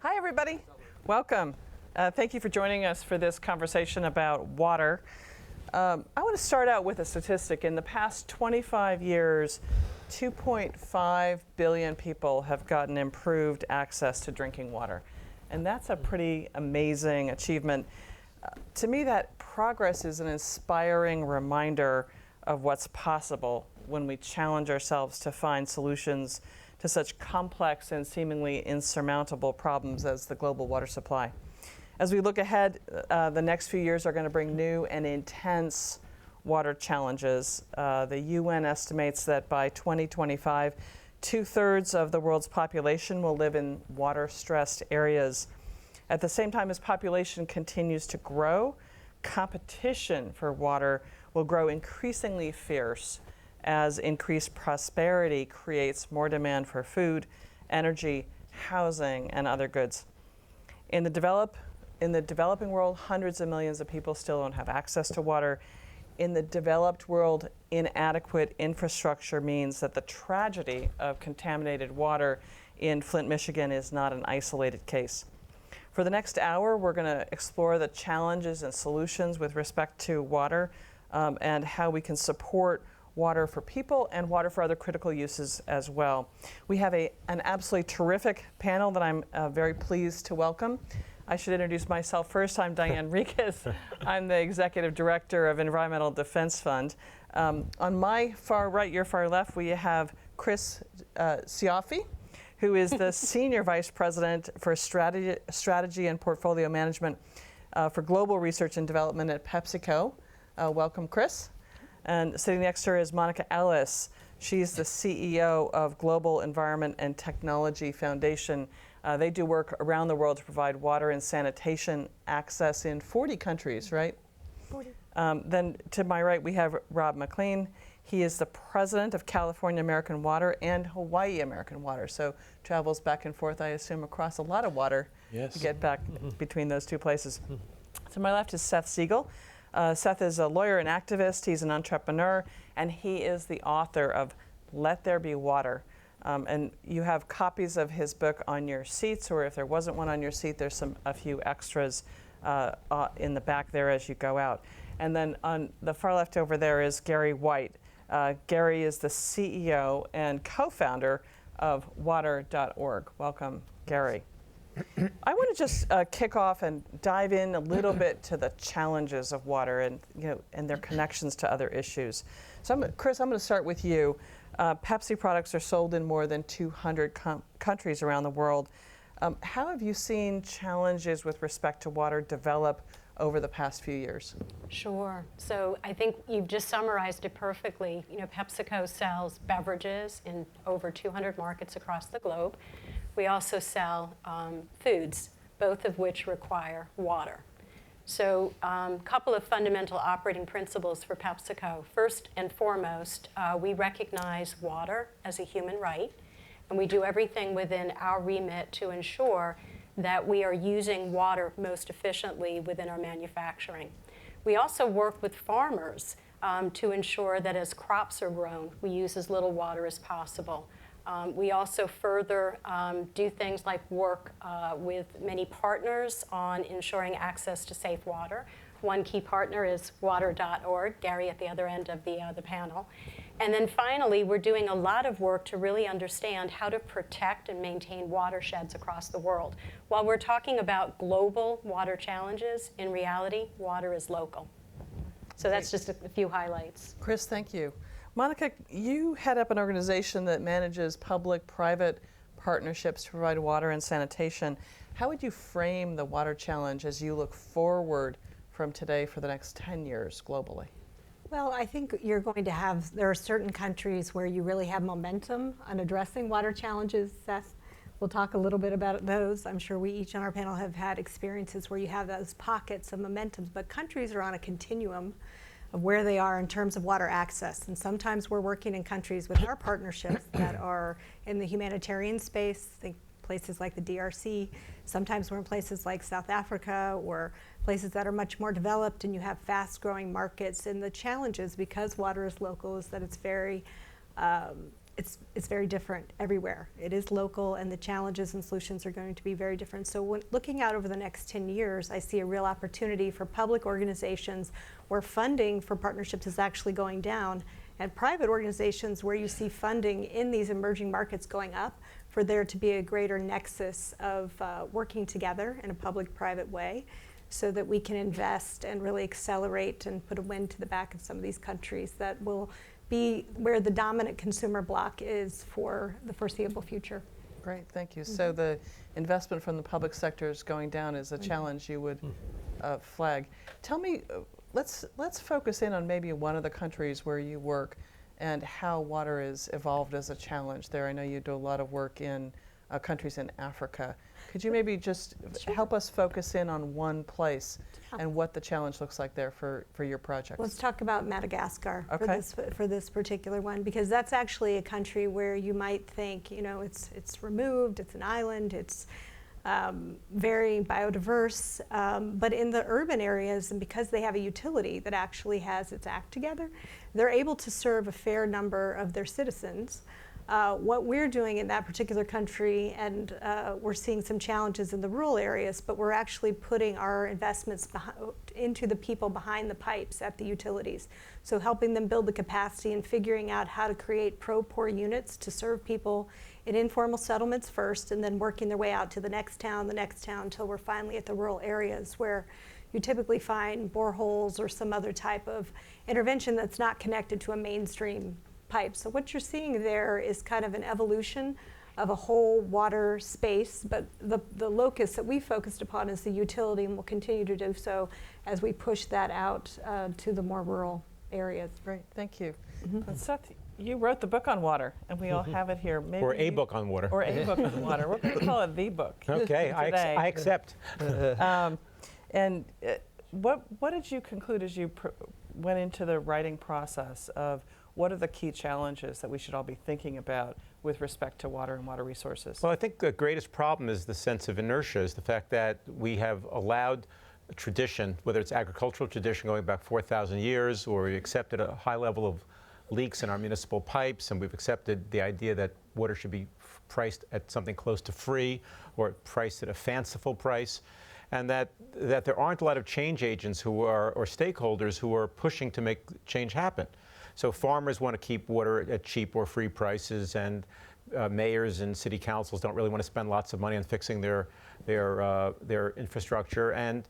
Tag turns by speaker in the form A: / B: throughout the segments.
A: Hi, everybody. Welcome. Thank you for joining us for this conversation about water. I want to start out with a statistic. In the past 25 years, 2.5 billion people have gotten improved access to drinking water. And that's a pretty amazing achievement. To me, that progress is an inspiring reminder of what's possible when we challenge ourselves to find solutions to such complex and seemingly insurmountable problems as the global water supply. As we look ahead, the next few years are going to bring new and intense water challenges. The UN estimates that by 2025, 2/3 of the world's population will live in water-stressed areas. At the same time as population continues to grow, competition for water will grow increasingly fierce as increased prosperity creates more demand for food, energy, housing, and other goods. In the developing world, hundreds of millions of people still don't have access to water. In the developed world, inadequate infrastructure means that the tragedy of contaminated water in Flint, Michigan is not an isolated case. For the next hour, we're going to explore the challenges and solutions with respect to water and how we can support water for people and water for other critical uses as well. We have an absolutely terrific panel that I'm very pleased to welcome. I should introduce myself first. I'm Diane Rikas. I'm the Executive Director of Environmental Defense Fund. On my far right, your far left, we have Chris Cioffi, who is the Senior Vice President for Strategy and Portfolio Management for Global Research and Development at PepsiCo. Welcome, Chris. And sitting next to her is Monica Ellis. She's the CEO of Global Environment and Technology Foundation. They do work around the world to provide water and sanitation access in 40 countries, right?
B: 40.
A: Then to my right, we have Rob McLean. He is the president of California American Water and Hawaii American Water. So travels back and forth, I assume, across a lot of water to get back between those two places. To my left is Seth Siegel. Seth is a lawyer and activist. He's an entrepreneur, and he is the author of Let There Be Water. And you have copies of his book on your seats, or if there wasn't one on your seat, there's a few extras in the back there as you go out. And then on the far left over there is Gary White. Gary is the CEO and co-founder of water.org. Welcome, Gary. I want to just kick off and dive in a little bit to the challenges of water and their connections to other issues. So, Chris, I'm going to start with you. Pepsi products are sold in more than 200 countries around the world. How have you seen challenges with respect to water develop over the past few years?
B: Sure. So I think you've just summarized it perfectly. You know, PepsiCo sells beverages in over 200 markets across the globe. We also sell foods, both of which require water. So a couple of fundamental operating principles for PepsiCo. First and foremost, we recognize water as a human right, and we do everything within our remit to ensure that we are using water most efficiently within our manufacturing. We also work with farmers to ensure that as crops are grown, we use as little water as possible. We also further do things like work with many partners on ensuring access to safe water. One key partner is water.org, Gary at the other end of the panel. And then finally, we're doing a lot of work to really understand how to protect and maintain watersheds across the world. While we're talking about global water challenges, in reality, water is local. So that's just a few highlights.
A: Chris, thank you. Monica, you head up an organization that manages public-private partnerships to provide water and sanitation. How would you frame the water challenge as you look forward from today for the next 10 years globally?
C: Well, I think you're going to there are certain countries where you really have momentum on addressing water challenges. Seth, we'll talk a little bit about those. I'm sure we each on our panel have had experiences where you have those pockets of momentum, but countries are on a continuum of where they are in terms of water access. And sometimes we're working in countries with our partnerships that are in the humanitarian space, think places like the DRC. Sometimes we're in places like South Africa or places that are much more developed and you have fast-growing markets. And the challenges, because water is local, is that it's very it's very different everywhere. It is local, and the challenges and solutions are going to be very different. So when looking out over the next 10 years, I see a real opportunity for public organizations where funding for partnerships is actually going down, and private organizations where you see funding in these emerging markets going up, for there to be a greater nexus of working together in a public-private way, so that we can invest and really accelerate and put a wind to the back of some of these countries that will be where the dominant consumer bloc is for the foreseeable future.
A: Great, thank you. So the investment from the public sector is going down is a challenge you would flag. Tell me, let's focus in on maybe one of the countries where you work and how water is evolved as a challenge there. I know you do a lot of work in countries in Africa. Could you maybe just help us focus in on one place and what the challenge looks like there for your projects?
C: Let's talk about Madagascar
A: Okay.
C: for this particular one, because that's actually a country where you might think, you know, it's removed, it's an island, it's very biodiverse, but in the urban areas, and because they have a utility that actually has its act together, they're able to serve a fair number of their citizens. What we're doing in that particular country, and we're seeing some challenges in the rural areas, but we're actually putting our investments into the people behind the pipes at the utilities. So helping them build the capacity and figuring out how to create pro-pour units to serve people in informal settlements first, and then working their way out to the next town, until we're finally at the rural areas where you typically find boreholes or some other type of intervention that's not connected to a mainstream pipe. So what you're seeing there is kind of an evolution of a whole water space, but the locus that we focused upon is the utility, and will continue to do so as we push that out to the more rural areas.
A: Great, thank you. And Seth, you wrote the book on water, and we all have it here. Maybe
D: Or a book on water.
A: Or a book on water. We're going to call it the book.
D: Okay,
A: today.
D: I accept.
A: And what did you conclude as you went into the writing process of what are the key challenges that we should all be thinking about with respect to water and water resources?
D: Well, I think the greatest problem is the sense of inertia, is the fact that we have allowed a tradition, whether it's agricultural tradition going back 4,000 years, or we accepted a high level of leaks in our municipal pipes, and we've accepted the idea that water should be priced at something close to free, or priced at a fanciful price, and that there aren't a lot of change agents or stakeholders who are pushing to make change happen. So farmers want to keep water at cheap or free prices, and mayors and city councils don't really want to spend lots of money on fixing their infrastructure, and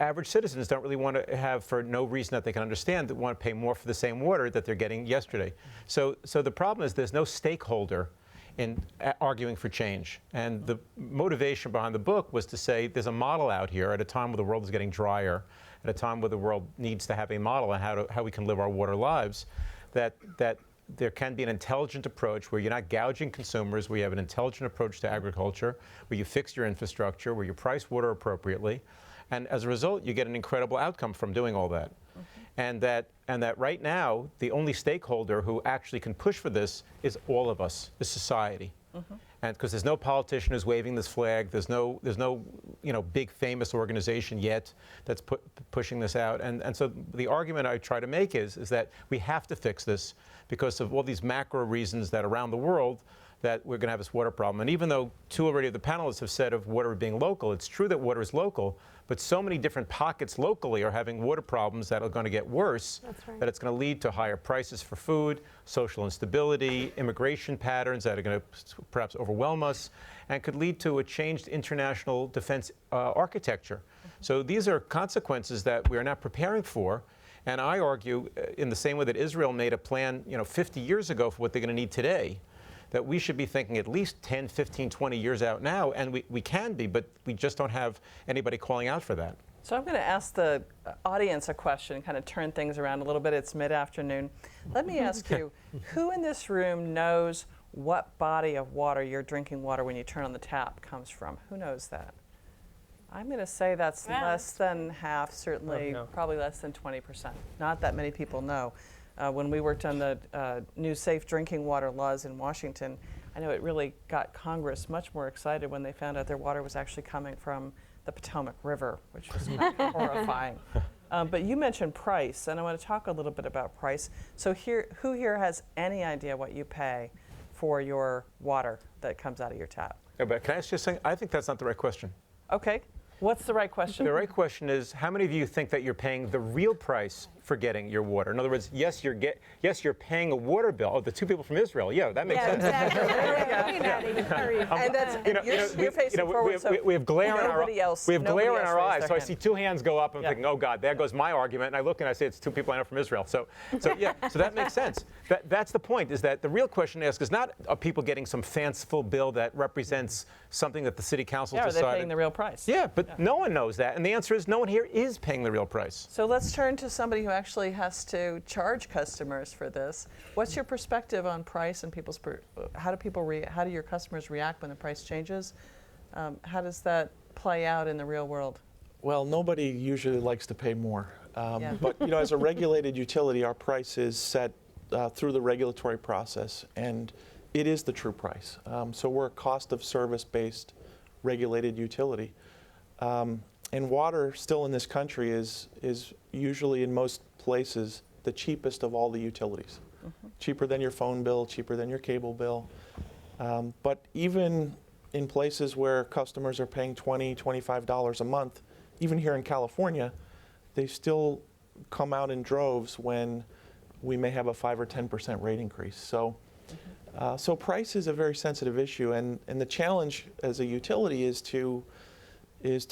D: average citizens don't really want to have, for no reason that they can understand, that want to pay more for the same water that they're getting yesterday. So the problem is there's no stakeholder in arguing for change. And the motivation behind the book was to say there's a model out here at a time where the world is getting drier, at a time where the world needs to have a model on how we can live our water lives, that there can be an intelligent approach where you're not gouging consumers, where you have an intelligent approach to agriculture, where you fix your infrastructure, where you price water appropriately. And as a result, you get an incredible outcome from doing all that. And that right now, the only stakeholder who actually can push for this is all of us, the society. And because there's no politician who's waving this flag, there's no big famous organization yet that's pushing this out. And so the argument I try to make is that we have to fix this because of all these macro reasons that around the world that we're going to have this water problem. And even though two already of the panelists have said of water being local, it's true that water is local, but so many different pockets locally are having water problems that are going to get worse, that it's going to lead to higher prices for food, social instability, immigration patterns that are going to perhaps overwhelm us, and could lead to a changed international defense architecture. So these are consequences that we are not preparing for. And I argue, in the same way that Israel made a plan 50 years ago for what they're going to need today, that we should be thinking at least 10, 15, 20 years out now, and we can be, but we just don't have anybody calling out for that.
A: So I'm going to ask the audience a question, kind of turn things around a little bit. It's mid-afternoon. Let me ask you, who in this room knows what body of water your drinking water when you turn on the tap comes from? Who knows that? I'm going to say that's less than half, certainly probably less than 20%. Not that many people know. When we worked on the new safe drinking water laws in Washington, I know it really got Congress much more excited when they found out their water was actually coming from the Potomac River, which was quite horrifying. But you mentioned price, and I want to talk a little bit about price. So who here has any idea what you pay for your water that comes out of your tap?
D: Yeah, but can I ask you something? I think that's not the right question.
A: Okay. What's the right question?
D: The right question is, how many of you think that you're paying the real price for getting your water? In other words, yes, you're paying a water bill. Oh, the two people from Israel, yeah, that makes sense.
C: Exactly.
A: And that's, you're facing forward, so
D: we have glare in our
A: nobody else
D: we have glare in
A: raised
D: our eyes.
A: their
D: So I
A: hand.
D: see two hands go up. I'm
A: Yeah.
D: thinking, oh God, there goes my argument. And I look and I say it's two people I know from Israel. So yeah, so that makes sense. That's the point. Is that the real question to ask is not are people getting some fanciful bill that represents something that the city council
A: Yeah, are
D: decided.
A: they paying the real price?
D: Yeah, but no one knows that, and the answer is no one here is paying the real price.
A: So let's turn to somebody who actually has to charge customers for this. What's your perspective on price and people's? How do your customers react when the price changes? How does that play out in the real world?
E: Well, nobody usually likes to pay more.
A: Yeah.
E: But as a regulated utility, our price is set through the regulatory process, and it is the true price. So we're a cost of service-based regulated utility. And water still in this country is usually in most places the cheapest of all the utilities. Cheaper than your phone bill, cheaper than your cable bill. But even in places where customers are paying $20, $25 a month, even here in California, they still come out in droves when we may have a 5 or 10% rate increase. So price is a very sensitive issue, and the challenge as a utility is to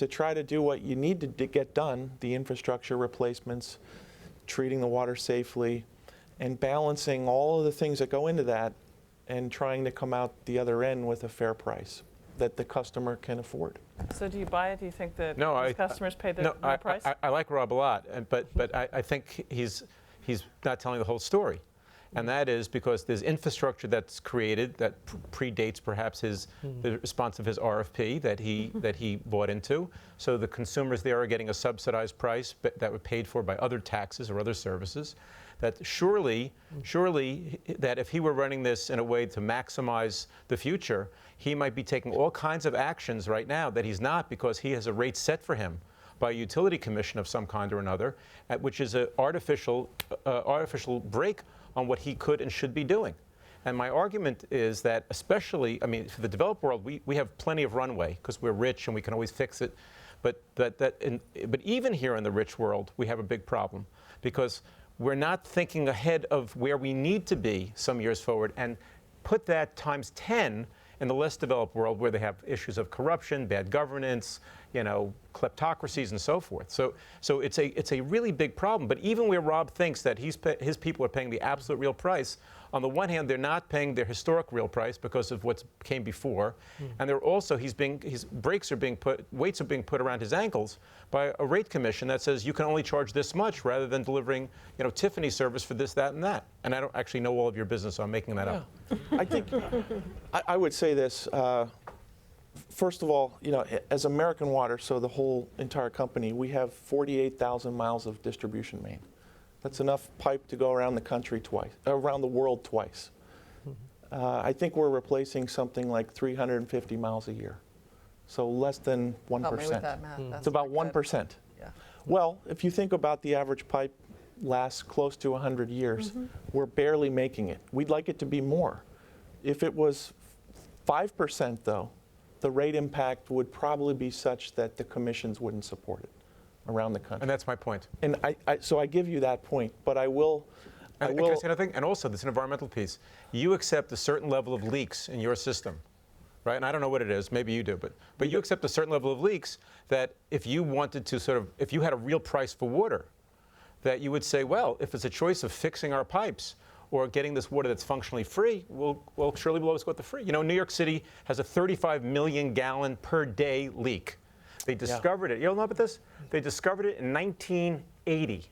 E: try to do what you need to get done, the infrastructure replacements, treating the water safely, and balancing all of the things that go into that, and trying to come out the other end with a fair price that the customer can afford.
A: So do you buy it? Do you think that
D: No,
A: these customers pay the
D: No,
A: real price?
D: I like Rob a lot, but I think he's not telling the whole story. And that is because there's infrastructure that's created that predates perhaps the response of his RFP that he bought into. So the consumers there are getting a subsidized price that were paid for by other taxes or other services. That surely that if he were running this in a way to maximize the future, he might be taking all kinds of actions right now that he's not, because he has a rate set for him by a utility commission of some kind or another, which is an artificial break on what he could and should be doing. And my argument is that especially, for the developed world, we have plenty of runway because we're rich and we can always fix it. But even here in the rich world, we have a big problem because we're not thinking ahead of where we need to be some years forward and put that times 10 in the less developed world where they have issues of corruption, bad governance, kleptocracies and so forth. So it's a really big problem. But even where Rob thinks that his people are paying the absolute real price, on the one hand, they're not paying their historic real price because of what came before, and they're also his weights are being put around his ankles by a rate commission that says you can only charge this much rather than delivering Tiffany service for this, that, and that. And I don't actually know all of your business, so I'm making that up.
E: I think I would say this. First of all, as American Water, so the whole entire company, we have 48,000 miles of distribution main. That's enough pipe to go around the country around the world twice. I think we're replacing something like 350 miles a year. So less than 1%.
A: Help me with that math. That's
E: It's about
A: not good.
E: 1%.
A: Yeah.
E: Well, if you think about the average pipe lasts close to 100 years, we're barely making it. We'd like it to be more. If it was 5%, though, the rate impact would probably be such that the commissions wouldn't support it around the country.
D: And that's my point.
E: And so I give you that point, but I will.
D: Can I say another thing? And also, this environmental piece. You accept a certain level of leaks in your system, right? And I don't know what it is. Maybe you do, but you accept a certain level of leaks that if you wanted to if you had a real price for water, that you would say, well, if it's a choice of fixing our pipes or getting this water that's functionally free, surely we'll always go with the free. New York City has a 35 million gallon per day leak. They discovered it. You don't know about this? They discovered it in 1980.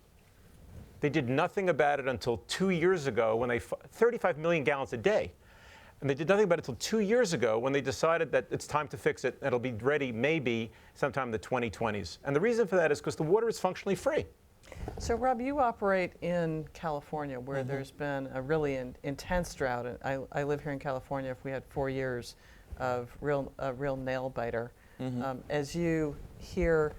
D: They did nothing about it until 2 years ago when 35 million gallons a day. And they did nothing about it until 2 years ago when they decided that it's time to fix it. It'll be ready maybe sometime in the 2020s. And the reason for that is because the water is functionally free.
A: So Rob, you operate in California where there's been a really intense drought. And I live here in California. If we had 4 years of a real nail biter. As you hear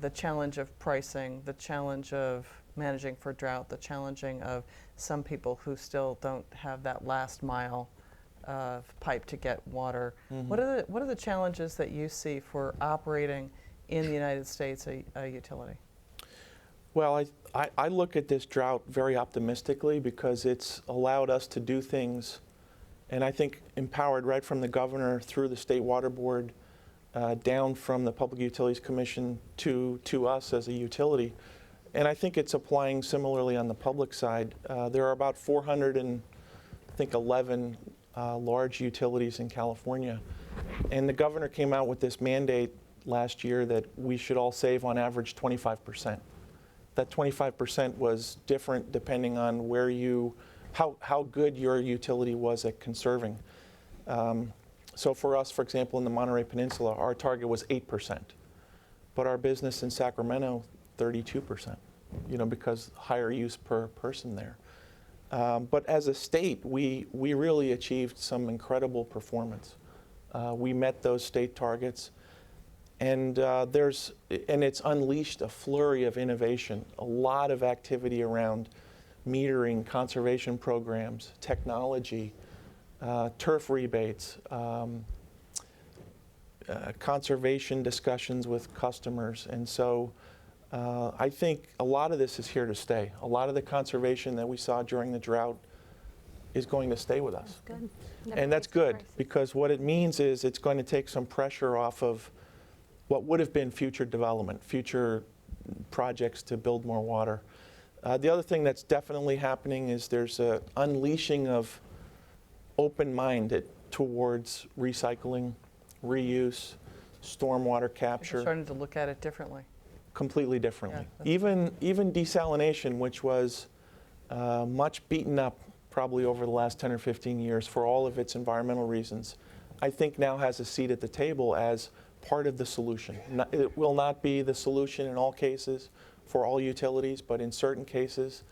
A: the challenge of pricing, the challenge of managing for drought, the challenging of some people who still don't have that last mile of pipe to get water. What are the challenges that you see for operating in the United States a utility?
E: Well, I look at this drought very optimistically because it's allowed us to do things, and I think empowered right from the governor through the State Water Board, down from the Public Utilities Commission to us as a utility. And I think it's applying similarly on the public side. There are about 411 large utilities in California. And the governor came out with this mandate last year that we should all save on average 25%. That 25% was different depending on where how good your utility was at conserving. So for us, for example, in the Monterey Peninsula, our target was 8%. But our business in Sacramento, 32%, because higher use per person there. But as a state, we really achieved some incredible performance. We met those state targets, and it's unleashed a flurry of innovation, a lot of activity around metering, conservation programs, technology, turf rebates, conservation discussions with customers, and so I think a lot of this is here to stay. A lot of the conservation that we saw during the drought is going to stay with us.
C: That's good.
E: And that's good because what it means is it's going to take some pressure off of what would have been future development, future projects to build more water. The other thing that's definitely happening is there's an unleashing of open-minded towards recycling, reuse, stormwater capture.
A: We're starting to look at it differently.
E: Completely differently.
A: Yeah,
E: Even desalination, which was much beaten up probably over the last 10 or 15 years for all of its environmental reasons, I think now has a seat at the table as part of the solution. It will not be the solution in all cases for all utilities, but in certain cases,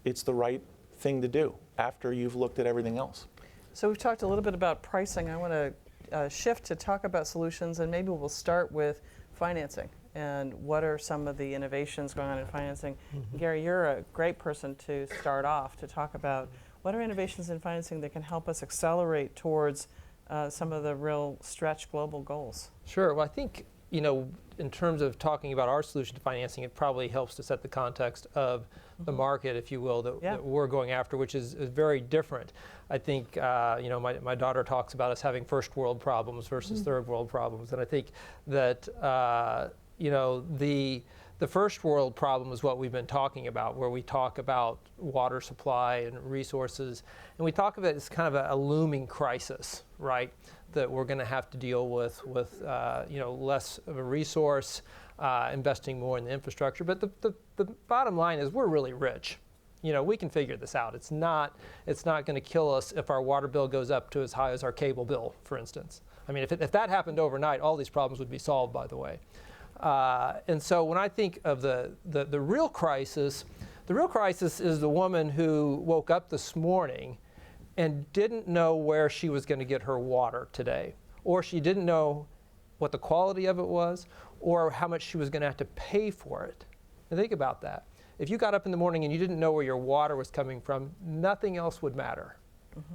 E: it's the right thing to do after you've looked at everything else.
A: So we've talked a little bit about pricing. I want to shift to talk about solutions, and maybe we'll start with financing. And what are some of the innovations going on in financing? Gary, you're a great person to start off to talk about what are innovations in financing that can help us accelerate towards some of the real stretch global goals.
F: Sure. Well, I think, in terms of talking about our solution to financing, it probably helps to set the context of the market, if you will, that we're going after, which is very different. I think, my daughter talks about us having first world problems versus third world problems. And I think that, the first world problem is what we've been talking about, where we talk about water supply and resources. And we talk of it as kind of a looming crisis, right? That we're going to have to deal with less of a resource, investing more in the infrastructure. But the bottom line is we're really rich. We can figure this out. It's not going to kill us if our water bill goes up to as high as our cable bill, for instance. I mean, if that happened overnight, all these problems would be solved, by the way. And so when I think of the real crisis is the woman who woke up this morning and didn't know where she was going to get her water today, or she didn't know what the quality of it was, or how much she was going to have to pay for it. And think about that. If you got up in the morning and you didn't know where your water was coming from, nothing else would matter.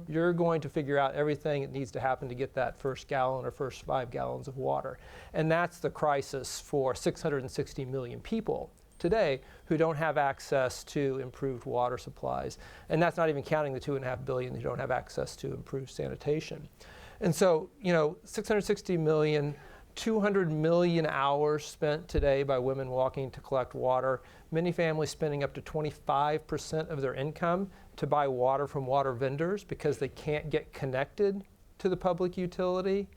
F: You're going to figure out everything that needs to happen to get that first gallon or first 5 gallons of water. And that's the crisis for 660 million people today who don't have access to improved water supplies. And that's not even counting the 2.5 billion who don't have access to improved sanitation. And so, 660 million, 200 million hours spent today by women walking to collect water, many families spending up to 25% of their income to buy water from water vendors because they can't get connected to the public utility.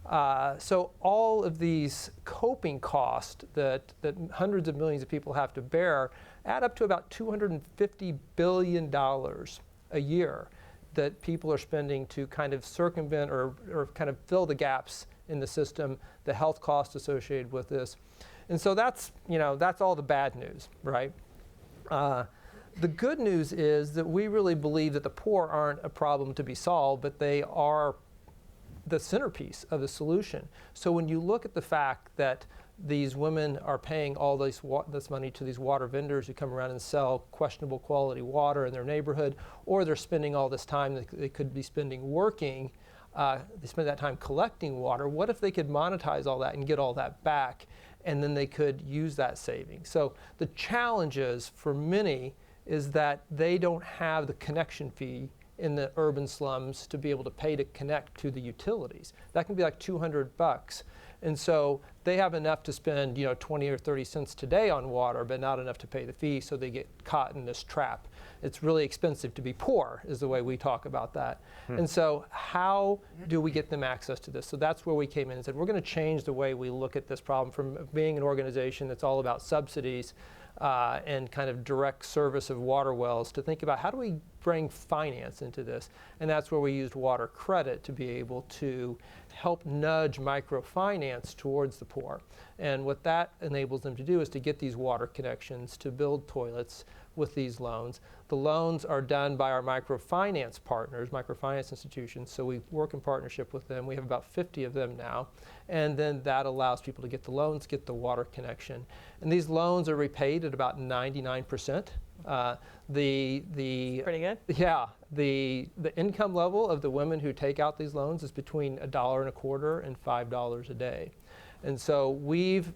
F: So all of these coping costs that hundreds of millions of people have to bear add up to about $250 billion a year that people are spending to kind of circumvent or kind of fill the gaps in the system, the health costs associated with this. And so that's all the bad news, right? The good news is that we really believe that the poor aren't a problem to be solved, but they are the centerpiece of the solution. So when you look at the fact that these women are paying all this money to these water vendors who come around and sell questionable quality water in their neighborhood, or they're spending all this time that they could be spending working, they spend that time collecting water. What if they could monetize all that and get all that back, and then they could use that savings? So the challenge is, for many, is that they don't have the connection fee in the urban slums to be able to pay to connect to the utilities. That can be like $200. And so they have enough to spend, 20 or 30 cents today on water, but not enough to pay the fee, so they get caught in this trap. It's really expensive to be poor, is the way we talk about that. And so how do we get them access to this? So that's where we came in and said, we're going to change the way we look at this problem from being an organization that's all about subsidies and kind of direct service of water wells to think about how do we bring finance into this. And that's where we used water credit to be able to help nudge microfinance towards the poor. And what that enables them to do is to get these water connections, to build toilets with these loans. The loans are done by our microfinance partners, microfinance institutions, so we work in partnership with them. We have about 50 of them now. And then that allows people to get the loans, get the water connection. And these loans are repaid at about 99%.
A: Pretty good.
F: Yeah, the income level of the women who take out these loans is between $1.25 and $5 a day. And so we've,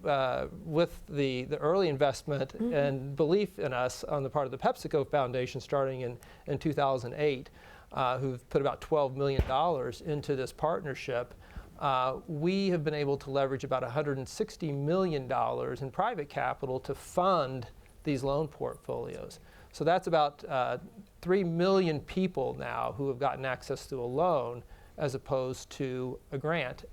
F: with the early investment and belief in us on the part of the PepsiCo Foundation starting in 2008, who've put about $12 million into this partnership, we have been able to leverage about $160 million in private capital to fund these loan portfolios. So that's about 3 million people now who have gotten access to a loan as opposed to a grant.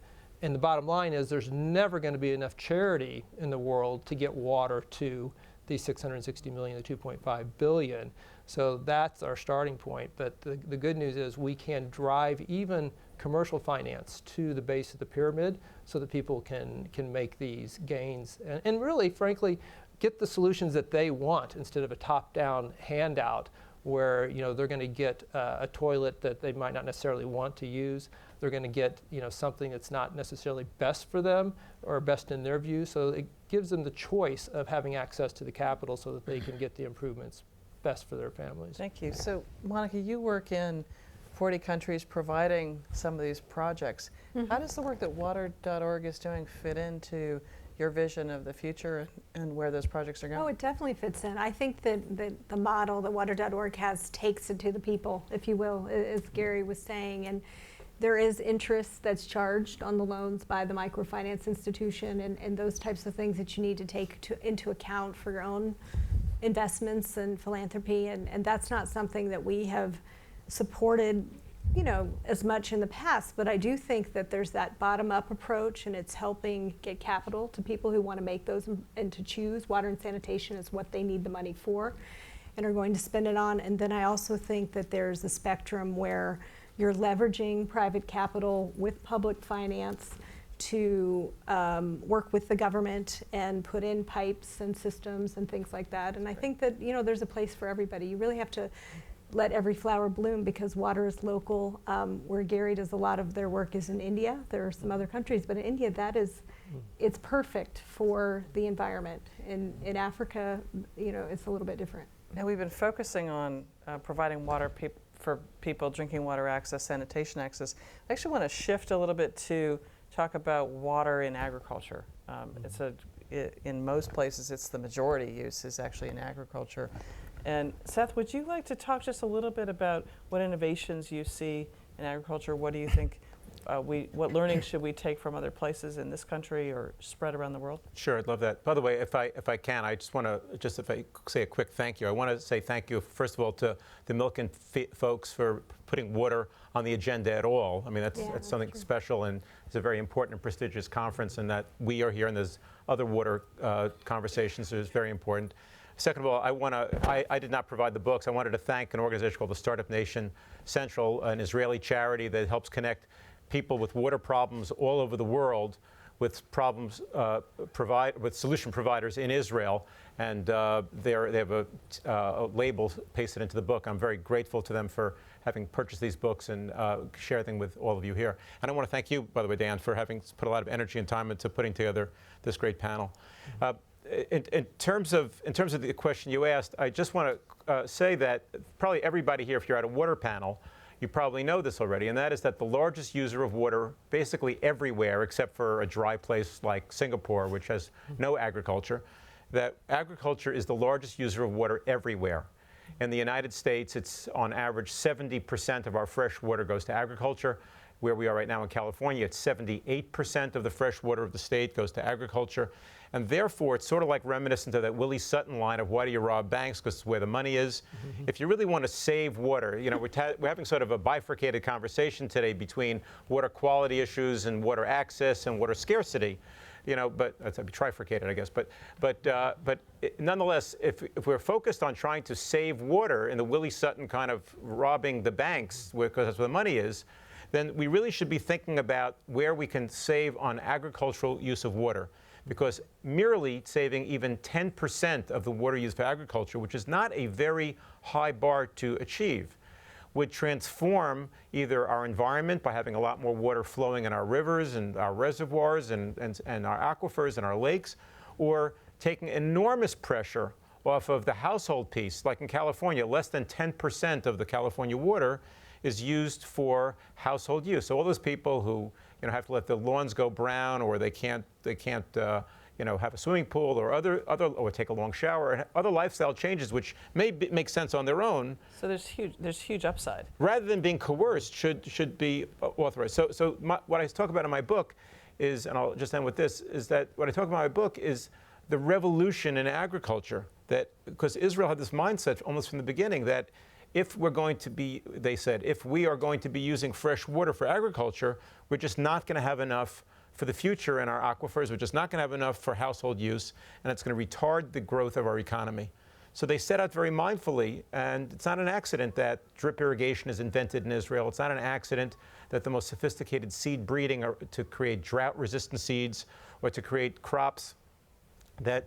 F: And the bottom line is there's never going to be enough charity in the world to get water to the 660 million, the 2.5 billion. So that's our starting point. But the good news is we can drive even commercial finance to the base of the pyramid so that people can make these gains and really, frankly, get the solutions that they want instead of a top-down handout where they're going to get a toilet that they might not necessarily want to use. They're going to get something that's not necessarily best for them or best in their view. So it gives them the choice of having access to the capital so that they can get the improvements best for their families.
A: Thank you. So, Monica, you work in 40 countries providing some of these projects. How does the work that water.org is doing fit into your vision of the future and where those projects are going?
C: Oh, it definitely fits in. I think that the model that water.org has takes it to the people, if you will, as Gary was saying. And there is interest that's charged on the loans by the microfinance institution and those types of things that you need to take into account for your own investments and philanthropy. And that's not something that we have supported as much in the past, but I do think that there's that bottom-up approach, and it's helping get capital to people who want to make those and to choose water and sanitation as what they need the money for and are going to spend it on. And then I also think that there's a spectrum where you're leveraging private capital with public finance to work with the government and put in pipes and systems and things like that. And I think that there's a place for everybody. You really have to let every flower bloom because water is local. Where Gary does a lot of their work is in India. There are some other countries, but in India, it's perfect for the environment. In Africa, it's a little bit different.
A: Now, we've been focusing on providing water for people, drinking water access, sanitation access. I actually want to shift a little bit to talk about water in agriculture. In most places, it's the majority use is actually in agriculture. And Seth, would you like to talk just a little bit about what innovations you see in agriculture? What do you think, what learning should we take from other places in this country or spread around the world?
D: Sure, I'd love that. By the way, if I can, I just want to say a quick thank you. I want to say thank you, first of all, to the Milk and folks for putting water on the agenda at all. I mean, that's something special, and it's a very important and prestigious conference, and that we are here, and there's other water conversations that is very important. Second of all, I did not provide the books. I wanted to thank an organization called the Startup Nation Central, an Israeli charity that helps connect people with water problems all over the world with problems with solution providers in Israel. And they have a label pasted into the book. I'm very grateful to them for having purchased these books and share them with all of you here. And I want to thank you, by the way, Dan, for having put a lot of energy and time into putting together this great panel. In terms of the question you asked, I just want to say that probably everybody here, if you're at a water panel, you probably know this already, and that is that the largest user of water basically everywhere except for a dry place like Singapore, which has no agriculture, that agriculture is the largest user of water everywhere. In the United States, it's on average 70% of our fresh water goes to agriculture. Where we are right now in California, it's 78% of the fresh water of the state goes to agriculture. And therefore, it's sort of like reminiscent of that Willie Sutton line of why do you rob banks? Because it's where the money is. If you really want to save water, you know, we're having sort of a bifurcated conversation today between water quality issues and water access and water scarcity. You know, but it's trifurcated, I guess. But nonetheless, if we're focused on trying to save water in the Willie Sutton kind of robbing the banks, because that's where the money is, then we really should be thinking about where we can save on agricultural use of water. Because merely saving even 10% of the water used for agriculture, which is not a very high bar to achieve, would transform either our environment by having a lot more water flowing in our rivers and our reservoirs and our aquifers and our lakes, or taking enormous pressure off of the household piece. Like in California, less than 10% of the California water is used for household use. So all those people who have to let the lawns go brown, or they can't have a swimming pool, or or take a long shower, and other lifestyle changes which may make sense on their own.
A: So there's huge upside.
D: Rather than being coerced, should be authorized. So what I talk about in my book is, and I'll just end with this, is that what I talk about in my book is the revolution in agriculture. That because Israel had this mindset almost from the beginning that if we're going to be, they said, if we are going to be using fresh water for agriculture, we're just not going to have enough for the future in our aquifers. We're just not going to have enough for household use, and it's going to retard the growth of our economy. So they set out very mindfully, and it's not an accident that drip irrigation is invented in Israel. It's not an accident that the most sophisticated seed breeding are to create drought-resistant seeds, or to create crops that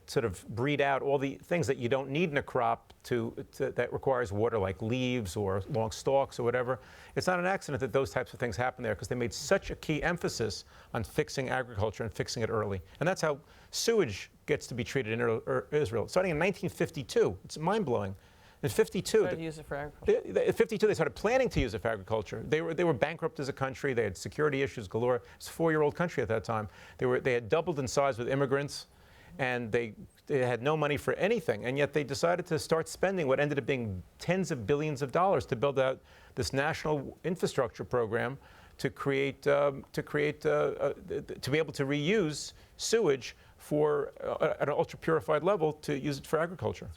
D: sort of breed out all the things that you don't need in a crop that requires water, like leaves or long stalks or whatever. It's not an accident that those types of things happen there, because they made such a key emphasis on fixing agriculture and fixing it early. And that's how sewage gets to be treated in Israel. Starting in 1952, it's mind-blowing. In 52,
A: Started to use it for agriculture.
D: In 52, they started planning to use it for agriculture. They were bankrupt as a country. They had security issues galore. It's a 4-year-old country at that time. They had doubled in size with immigrants, and they had no money for anything, and yet they decided to start spending what ended up being tens of billions of dollars to build out this national infrastructure program to be able to reuse sewage for at an ultra purified level to use it for agriculture.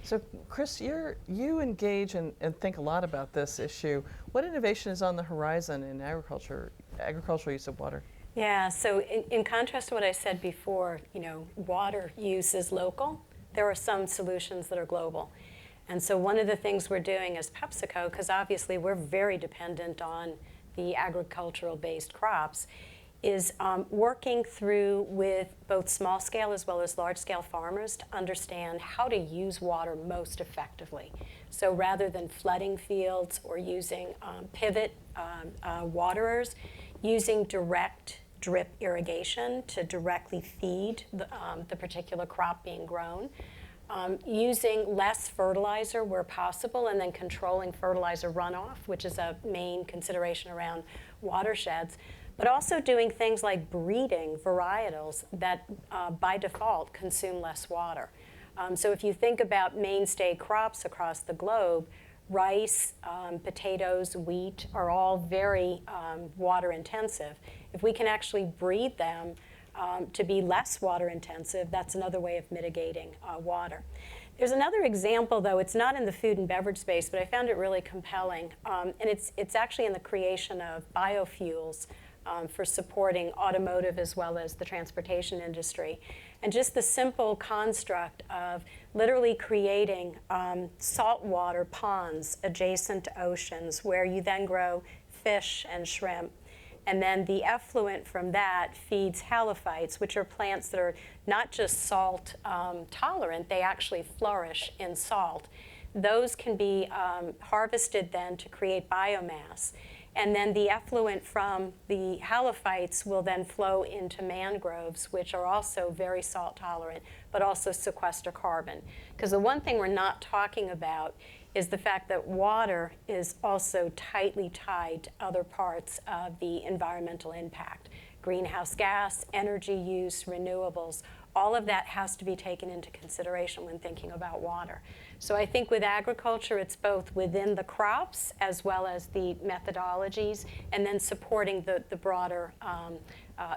A: So, Chris, you engage and think a lot about this issue. What innovation is on the horizon in agricultural use of water?
B: Yeah, so in contrast to what I said before, water use is local. There are some solutions that are global. And so one of the things we're doing as PepsiCo, because obviously we're very dependent on the agricultural-based crops, is working through with both small-scale as well as large-scale farmers to understand how to use water most effectively. So rather than flooding fields or using pivot waterers, using direct drip irrigation to directly feed the particular crop being grown, using less fertilizer where possible, and then controlling fertilizer runoff, which is a main consideration around watersheds, but also doing things like breeding varietals that by default consume less water. So if you think about mainstay crops across the globe, rice, potatoes, wheat are all very water intensive. If we can actually breed them to be less water intensive, that's another way of mitigating water. There's another example, though. It's not in the food and beverage space, but I found it really compelling. And it's actually in the creation of biofuels for supporting automotive as well as the transportation industry. And just the simple construct of literally creating saltwater ponds adjacent to oceans where you then grow fish and shrimp. And then the effluent from that feeds halophytes, which are plants that are not just salt tolerant, they actually flourish in salt. those can be harvested then to create biomass. And then the effluent from the halophytes will then flow into mangroves, which are also very salt tolerant, but also sequester carbon. Because the one thing we're not talking about is the fact that water is also tightly tied to other parts of the environmental impact. Greenhouse gas, energy use, renewables, all of that has to be taken into consideration when thinking about water. So I think with agriculture, it's both within the crops as well as the methodologies, and then supporting the broader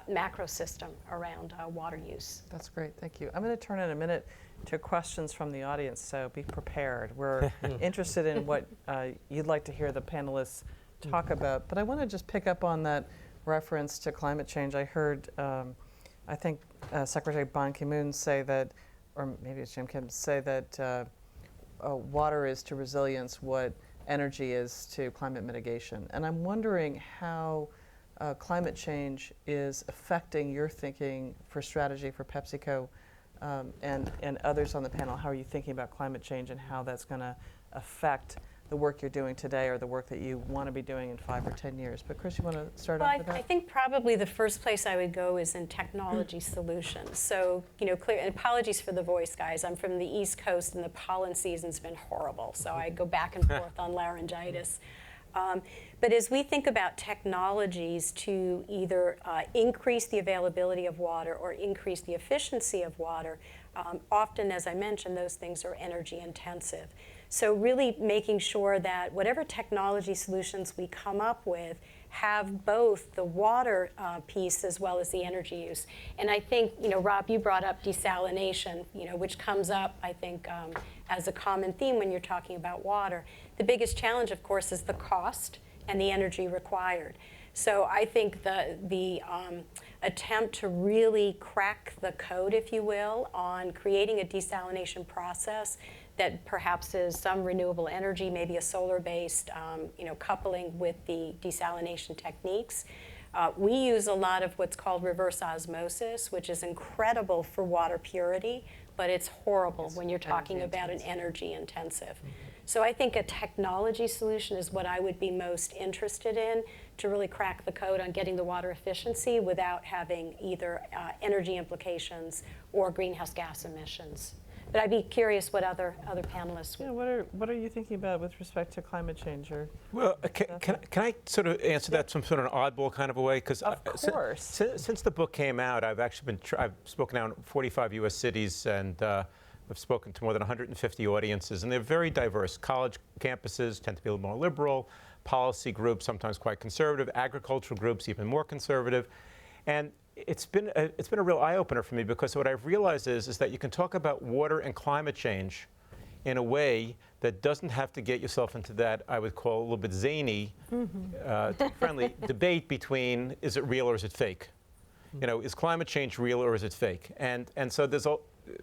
B: macro system around water use.
A: That's great, thank you. I'm going to turn in a minute to questions from the audience, so be prepared. We're interested in what you'd like to hear the panelists talk about, but I want to just pick up on that reference to climate change. I heard, I think Secretary Ban Ki-moon say that, or maybe it's Jim Kim, say that water is to resilience what energy is to climate mitigation. And I'm wondering how climate change is affecting your thinking for strategy for PepsiCo and others on the panel. How are you thinking about climate change and how that's going to affect the work you're doing today or the work that you want to be doing in 5 or 10 years? But Chris, you want to start off with that?
B: I think probably the first place I would go is in technology solutions. So, clear, and apologies for the voice, guys. I'm from the East Coast and the pollen season's been horrible. So I go back and forth on laryngitis. But as we think about technologies to either increase the availability of water or increase the efficiency of water, often, as I mentioned, those things are energy intensive. So really making sure that whatever technology solutions we come up with have both the water piece as well as the energy use. And I think, Rob, you brought up desalination, which comes up, I think, as a common theme when you're talking about water. The biggest challenge, of course, is the cost and the energy required. So I think the attempt to really crack the code, if you will, on creating a desalination process that perhaps is some renewable energy, maybe a solar-based, coupling with the desalination techniques. We use a lot of what's called reverse osmosis, which is incredible for water purity, but it's horrible when you're talking about an energy intensive. So I think a technology solution is what I would be most interested in to really crack the code on getting the water efficiency without having either energy implications or greenhouse gas emissions. But I'd be curious what other panelists would.
A: What are you thinking about with respect to climate change?
D: Well, can I sort of answer that some sort of an oddball kind of a way? Because
A: of course.
D: Since the book came out, I've actually I've spoken out in 45 U.S. cities, and I've spoken to more than 150 audiences, and they're very diverse. College campuses tend to be a little more liberal, policy groups sometimes quite conservative, agricultural groups even more conservative, and it's been a real eye-opener for me, because what I've realized is that you can talk about water and climate change in a way that doesn't have to get yourself into that I would call a little bit zany, friendly debate between is it real or is it fake? Is climate change real or is it fake? And so there's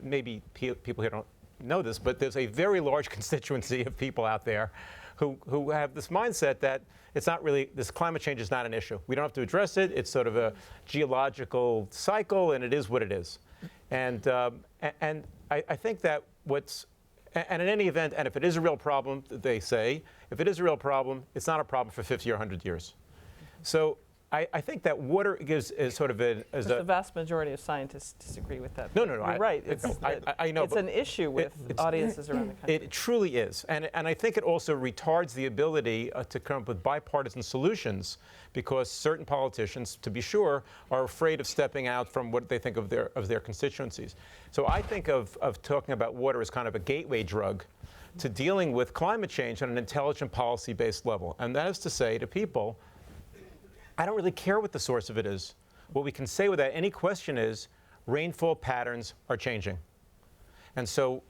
D: maybe people here don't know this, but there's a very large constituency of people out there who have this mindset that it's not really, this climate change is not an issue. We don't have to address it. It's sort of a geological cycle, and it is what it is. And I think that and in any event, and if it is a real problem, they say, if it is a real problem, it's not a problem for 50 or 100 years. So I think that water is sort of
A: the vast majority of scientists disagree with that.
D: No.
A: You're right.
D: I know.
A: It's an issue with audiences around the country.
D: It truly is. And I think it also retards the ability to come up with bipartisan solutions, because certain politicians, to be sure, are afraid of stepping out from what they think of their constituencies. So I think of talking about water as kind of a gateway drug to dealing with climate change on an intelligent policy-based level. And that is to say to people, I don't really care what the source of it is. What we can say without any question is rainfall patterns are changing. And so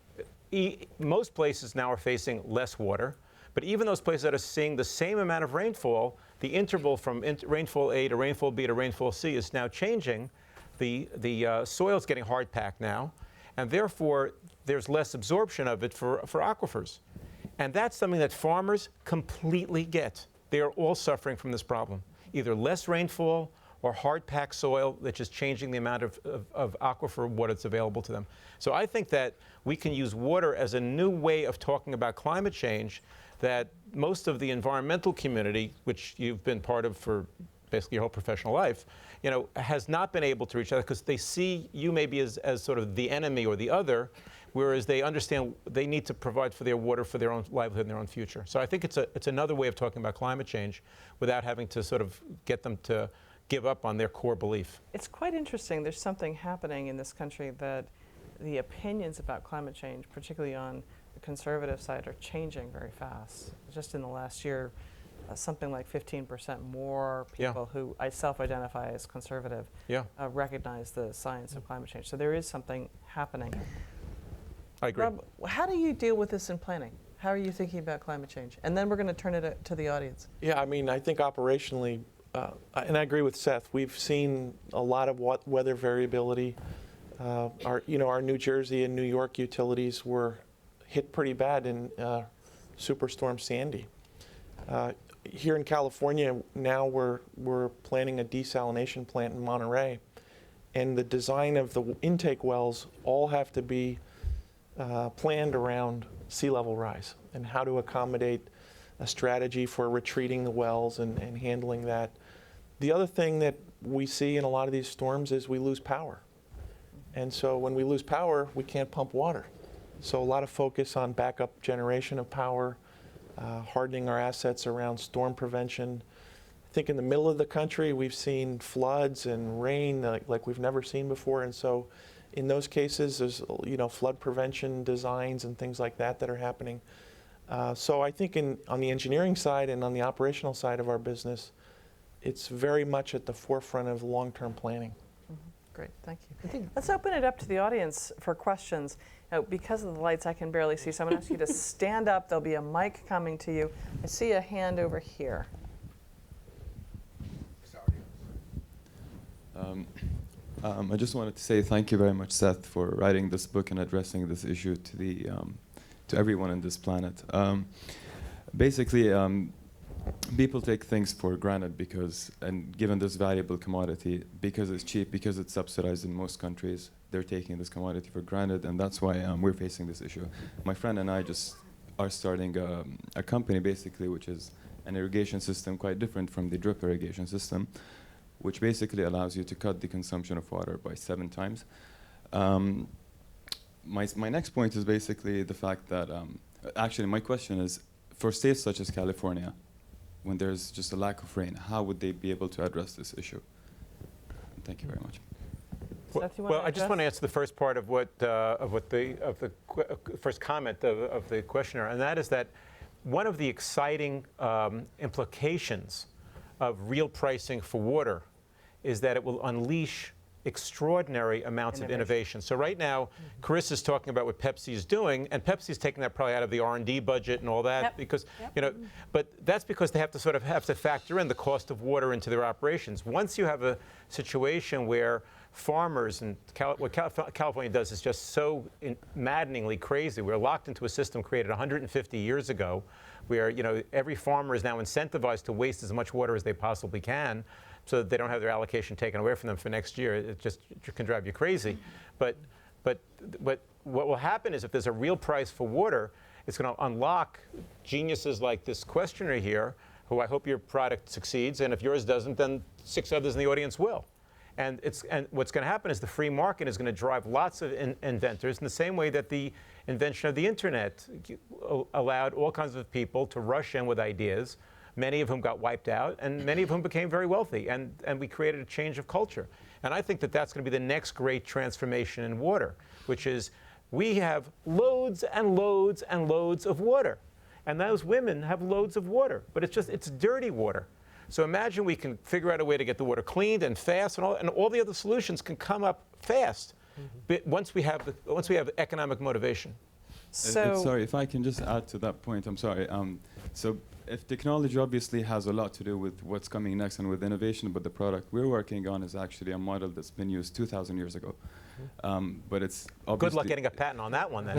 D: most places now are facing less water, but even those places that are seeing the same amount of rainfall, the interval from rainfall A to rainfall B to rainfall C is now changing. The soil is getting hard packed now, and therefore there's less absorption of it for aquifers. And that's something that farmers completely get. They are all suffering from this problem. Either less rainfall or hard-packed soil that's just changing the amount of aquifer water that's available to them. So I think that we can use water as a new way of talking about climate change that most of the environmental community, which you've been part of for basically your whole professional life, has not been able to reach out because they see you maybe as sort of the enemy or the other, whereas they understand they need to provide for their water for their own livelihood and their own future. So I think it's another way of talking about climate change without having to sort of get them to give up on their core belief.
A: It's quite interesting. There's something happening in this country that the opinions about climate change, particularly on the conservative side, are changing very fast. Just in the last year, something like 15% more people who self-identify as conservative recognize the science of climate change. So there is something happening.
D: I agree.
A: Rob, how do you deal with this in planning? How are you thinking about climate change? And then we're going to turn it to the audience.
E: Yeah, I mean, I think operationally, and I agree with Seth, we've seen a lot of weather variability. Our New Jersey and New York utilities were hit pretty bad in Superstorm Sandy. Here in California, now we're planning a desalination plant in Monterey, and the design of the intake wells all have to be planned around sea level rise and how to accommodate a strategy for retreating the wells and handling that. The other thing that we see in a lot of these storms is we lose power. And so when we lose power, we can't pump water. So a lot of focus on backup generation of power, hardening our assets around storm prevention. I think in the middle of the country, we've seen floods and rain like we've never seen before. And so in those cases, there's flood prevention designs and things like that are happening. So I think on the engineering side and on the operational side of our business, it's very much at the forefront of long-term planning.
A: Great, thank you. Let's open it up to the audience for questions. Because of the lights, I can barely see. So I'm going to ask you to stand up. There'll be a mic coming to you. I see a hand over here.
G: I just wanted to say thank you very much, Seth, for writing this book and addressing this issue to everyone on this planet. Basically, people take things for granted and given this valuable commodity, because it's cheap, because it's subsidized in most countries, they're taking this commodity for granted, and that's why we're facing this issue. My friend and I just are starting a company, basically, which is an irrigation system quite different from the drip irrigation system, which basically allows you to cut the consumption of water by 7 times. My next point is basically the fact that, actually my question is, for states such as California, when there's just a lack of rain, how would they be able to address this issue? Thank you very much.
A: Seth, you want
D: Well,
A: to
D: I just want to answer the first part of the first comment of the questioner, and that is that one of the exciting implications of real pricing for water is that it will unleash extraordinary amounts of innovation. So right now, Carissa's talking about what Pepsi is doing, and Pepsi's taking that probably out of the R&D budget and all that, because but that's because they have to factor in the cost of water into their operations. Once you have a situation where farmers, and what California does is just so maddeningly crazy. We're locked into a system created 150 years ago, where every farmer is now incentivized to waste as much water as they possibly can, so that they don't have their allocation taken away from them for next year. It can drive you crazy. But what will happen is if there's a real price for water, it's going to unlock geniuses like this questioner here, who I hope your product succeeds, and if yours doesn't, then 6 others in the audience will. And what's going to happen is the free market is going to drive lots of inventors in the same way that the invention of the internet allowed all kinds of people to rush in with ideas, many of whom got wiped out, and many of whom became very wealthy, and we created a change of culture. And I think that that's going to be the next great transformation in water, which is we have loads and loads and loads of water, and those women have loads of water, but it's dirty water. So imagine we can figure out a way to get the water cleaned and fast, and all the other solutions can come up fast, but once we have economic motivation.
A: So
G: sorry, if I can just add to that point, I'm sorry. So if technology obviously has a lot to do with what's coming next and with innovation, but the product we're working on is actually a model that's been used 2,000 years ago. But it's obviously...
D: Good luck getting a patent on that one, then.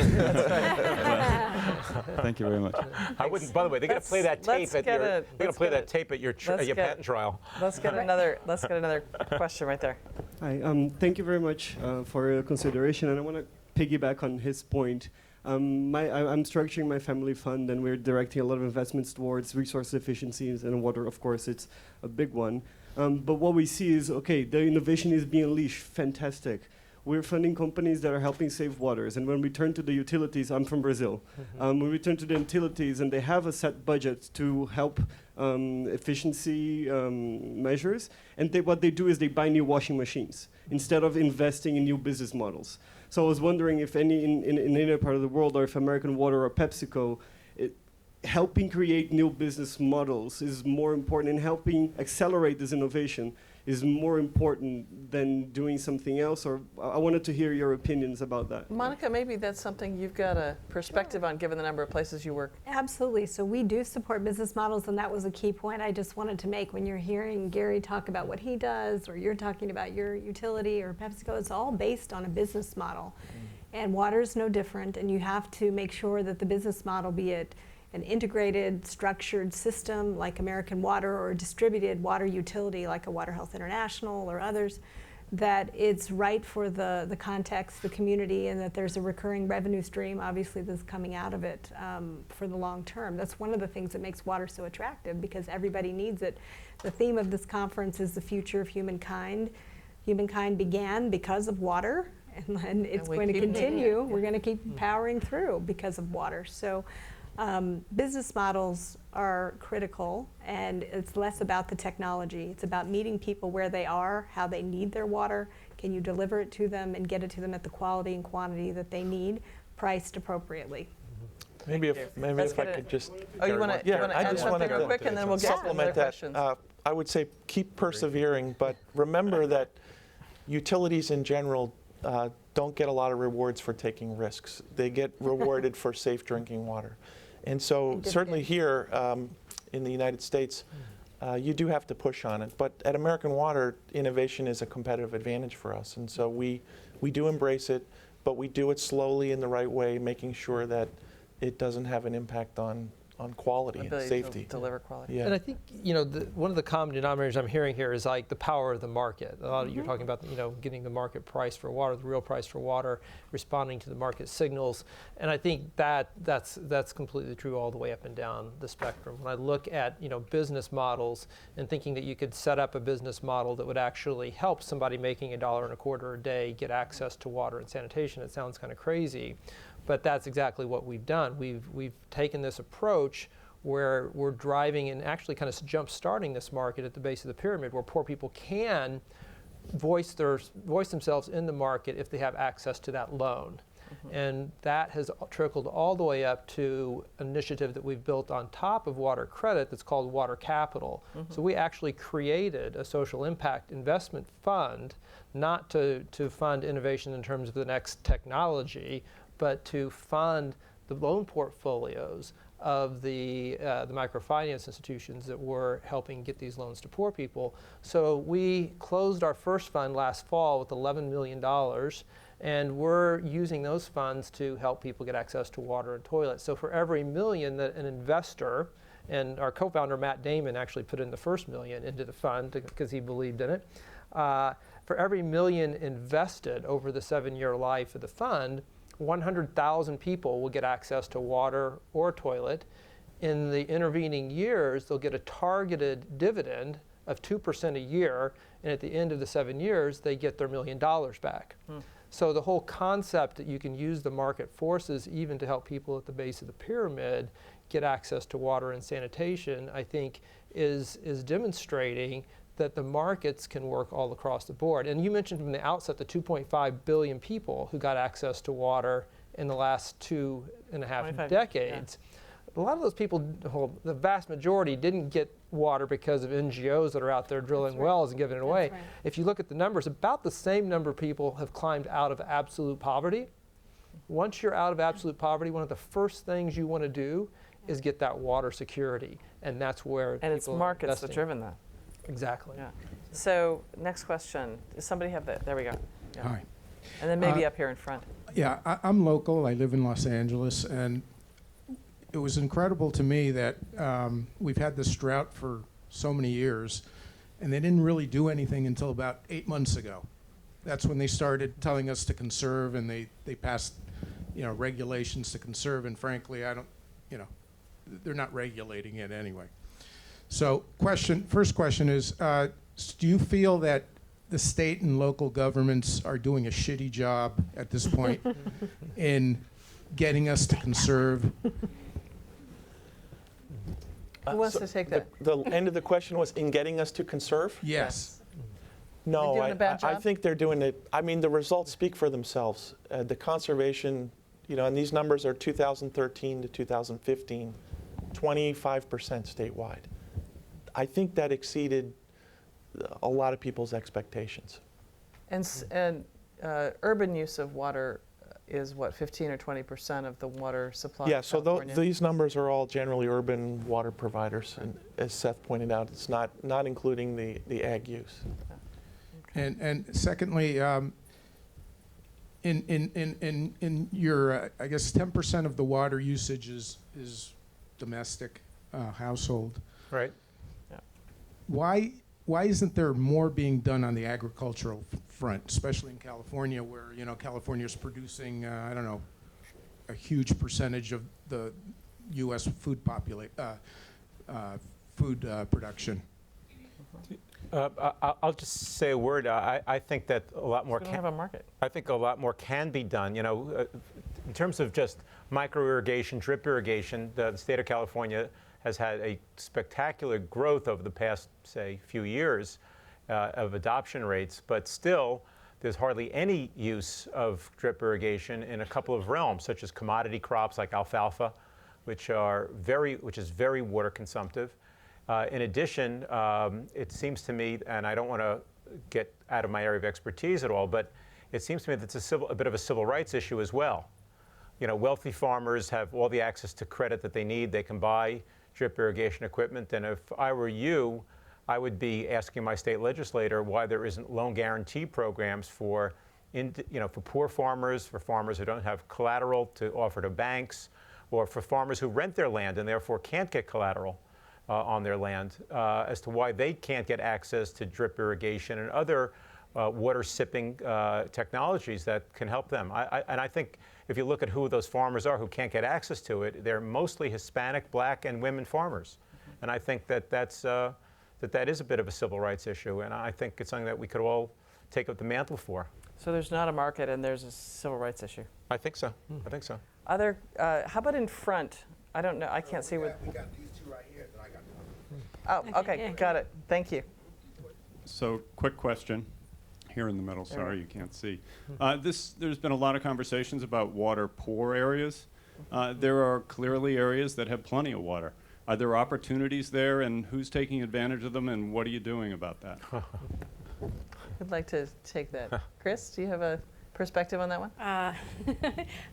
G: Thank you very much.
D: I wouldn't. By the way, they're going to play that tape at your. They're going to play that tape at your patent trial.
A: Let's get another question right there.
H: Hi, thank you very much for your consideration, and I want to piggyback on his point. I'm structuring my family fund, and we're directing a lot of investments towards resource efficiencies, and water, of course, it's a big one. But what we see is, okay, the innovation is being unleashed, fantastic. We're funding companies that are helping save waters, and when we turn to the utilities, I'm from Brazil, when we turn to the utilities and they have a set budget to help efficiency measures, and what they do is they buy new washing machines instead of investing in new business models. So I was wondering if in any part of the world, or if American Water or PepsiCo, helping create new business models is more important, and helping accelerate this innovation is more important than doing something else, or I wanted to hear your opinions about that.
A: Monica, maybe that's something you've got a perspective on, given the number of places you work.
C: Absolutely. So we do support business models, and that was a key point I just wanted to make. When you're hearing Gary talk about what he does, or you're talking about your utility or PepsiCo, it's all based on a business model. And water is no different, and you have to make sure that the business model, be it an integrated, structured system like American Water, or a distributed water utility like a Water Health International or others, that it's right for the context, the community, and that there's a recurring revenue stream, obviously, that's coming out of it for the long term. That's one of the things that makes water so attractive, because everybody needs it. The theme of this conference is the future of humankind. Humankind began because of water, and it's going to continue. We're going to keep powering through because of water. So. Business models are critical, and it's less about the technology. It's about meeting people where they are, how they need their water. Can you deliver it to them and get it to them at the quality and quantity that they need, priced appropriately?
E: Maybe if I could just...
A: Oh, you want to add something real quick, and then we'll get to another questions.
E: I would say keep persevering, but remember that utilities in general don't get a lot of rewards for taking risks. They get rewarded for safe drinking water. And so certainly here in the United States, you do have to push on it. But at American Water, innovation is a competitive advantage for us. And so we do embrace it, but we do it slowly in the right way, making sure that it doesn't have an impact on quality and safety.
A: To deliver quality.
E: Yeah.
F: And I think, one of the common denominators I'm hearing here is like the power of the market. A lot of you're talking about, getting the market price for water, the real price for water, responding to the market signals. And I think that's completely true all the way up and down the spectrum. When I look at, business models and thinking that you could set up a business model that would actually help somebody making $1.25 a day get access to water and sanitation, it sounds kind of crazy. But that's exactly what we've done. We've taken this approach where we're driving and actually kind of jump-starting this market at the base of the pyramid, where poor people can voice themselves in the market if they have access to that loan. And that has trickled all the way up to an initiative that we've built on top of water credit that's called Water Capital. So we actually created a social impact investment fund, not to fund innovation in terms of the next technology, but to fund the loan portfolios of the microfinance institutions that were helping get these loans to poor people. So we closed our first fund last fall with $11 million, and we're using those funds to help people get access to water and toilets. So for every million that an investor, and our co-founder Matt Damon actually put in the first million into the fund because he believed in it, for every million invested over the 7-year life of the fund, 100,000 people will get access to water or toilet. In the intervening years, they'll get a targeted dividend of 2% a year, and at the end of the 7 years, they get their $1 million back. So the whole concept that you can use the market forces even to help people at the base of the pyramid get access to water and sanitation, I think is demonstrating that the markets can work all across the board. And you mentioned from the outset the 2.5 billion people who got access to water in the last 2.5 decades. A lot of those people, well, the vast majority, didn't get water because of NGOs that are out there drilling wells and giving it away.
C: Right.
F: If you look at the numbers, about the same number of people have climbed out of absolute poverty. Once you're out of absolute poverty, one of the first things you want to do is get that water security, and that's where
A: And it's
F: people are
A: markets that
F: investing.
A: driven that.
F: Exactly.
A: Yeah. So next question. Does somebody have that? There we go. Yeah.
I: Hi.
A: And then maybe up here in front.
I: Yeah, I'm local. I live in Los Angeles, and it was incredible to me that we've had this drought for so many years, and they didn't really do anything until about 8 months ago. That's when they started telling us to conserve, and they passed, regulations to conserve. And frankly, I don't, they're not regulating it anyway. So, first question is, do you feel that the state and local governments are doing a shitty job at this point in getting us to conserve?
A: Who wants
E: So
A: to take that?
E: The end of the question was in getting us to conserve?
I: Yes.
E: No,
A: doing a bad
E: I
A: job?
E: think they're doing it. I mean, the results speak for themselves. The conservation, and these numbers are 2013 to 2015, 25% statewide. I think that exceeded a lot of people's expectations.
A: And urban use of water is what, 15 or 20% of the water supply?
E: Yeah,
A: in
E: so
A: California?
E: these numbers are all generally urban water providers. And as Seth pointed out, it's not including the ag use.
I: And secondly, in your, I guess 10% of the water usage is domestic, household.
D: Right.
I: Why isn't there more being done on the agricultural front, especially in California, where California is producing I don't know, a huge percentage of the U.S. food production?
D: I'll just say a word. I think that a lot more
A: We don't have a market.
D: I think a lot more can be done. In terms of just micro irrigation, drip irrigation, the state of California has had a spectacular growth over the past, say, few years of adoption rates, but still there's hardly any use of drip irrigation in a couple of realms, such as commodity crops like alfalfa, which is very water consumptive. In addition, it seems to me, and I don't want to get out of my area of expertise at all, but it seems to me that it's a bit of a civil rights issue as well. Wealthy farmers have all the access to credit that they need. They can buy drip irrigation equipment, and if I were you, I would be asking my state legislator why there isn't loan guarantee programs for poor farmers, for farmers who don't have collateral to offer to banks, or for farmers who rent their land and therefore can't get collateral on their land, as to why they can't get access to drip irrigation and other water sipping technologies that can help them. And I think if you look at who those farmers are who can't get access to it, they're mostly Hispanic, Black, and women farmers. And I think that that is a bit of a civil rights issue, and I think it's something that we could all take up the mantle for.
A: So there's not a market and there's a civil rights issue.
D: I think so. I think so.
A: How about in front? I don't know. I can't see what.
J: We got these two right here that I got.
A: Oh, okay. Got it. Thank you.
K: So, quick question. Here in the middle,
A: There we
K: sorry you can't see. There's been a lot of conversations about water poor areas. There are clearly areas that have plenty of water. Are there opportunities there, and who's taking advantage of them, and what are you doing about that?
A: I'd like to take that. Chris, do you have a perspective on that one?
B: I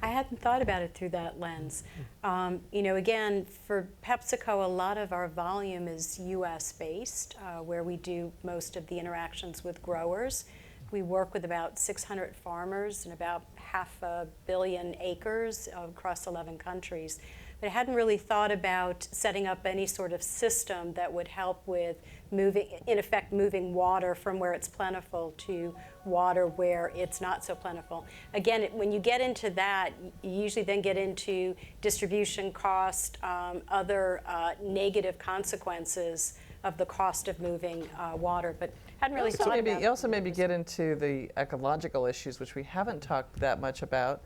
B: hadn't thought about it through that lens. Again, for PepsiCo, a lot of our volume is U.S. based, where we do most of the interactions with growers. We work with about 600 farmers and about 500 million acres across 11 countries. But I hadn't really thought about setting up any sort of system that would help with moving water from where it's plentiful to water where it's not so plentiful. Again, when you get into that, you usually then get into distribution cost, other negative consequences of the cost of moving water. But hadn't really thought about it.
A: You also maybe get into the ecological issues, which we haven't talked that much about.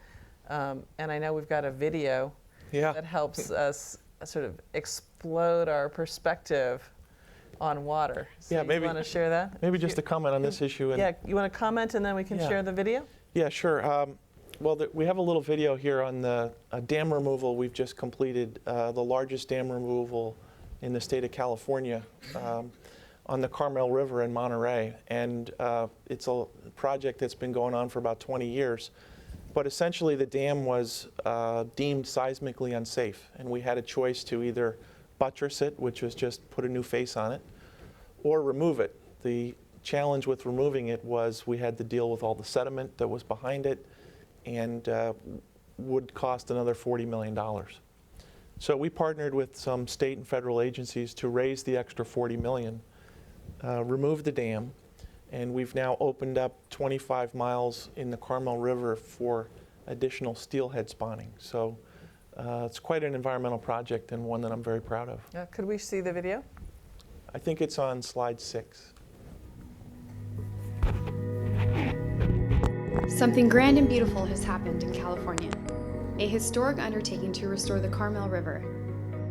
A: And I know we've got a video that helps us sort of explode our perspective on water. So
E: Yeah, maybe
A: you want to share that?
E: Maybe just to comment on this issue.
A: Yeah, you want to comment and then we can share the video?
E: Yeah, sure. We have a little video here on the dam removal we've just completed, the largest dam removal in the state of California on the Carmel River in Monterey. And it's a project that's been going on for about 20 years. But essentially, the dam was deemed seismically unsafe, and we had a choice to either buttress it, which was just put a new face on it, or remove it. The challenge with removing it was we had to deal with all the sediment that was behind it, and would cost another $40 million. So we partnered with some state and federal agencies to raise the extra $40 million, remove the dam, and we've now opened up 25 miles in the Carmel River for additional steelhead spawning. So it's quite an environmental project and one that I'm very proud of.
A: Could we see the video?
E: I think it's on slide 6.
L: Something grand and beautiful has happened in California. A historic undertaking to restore the Carmel River.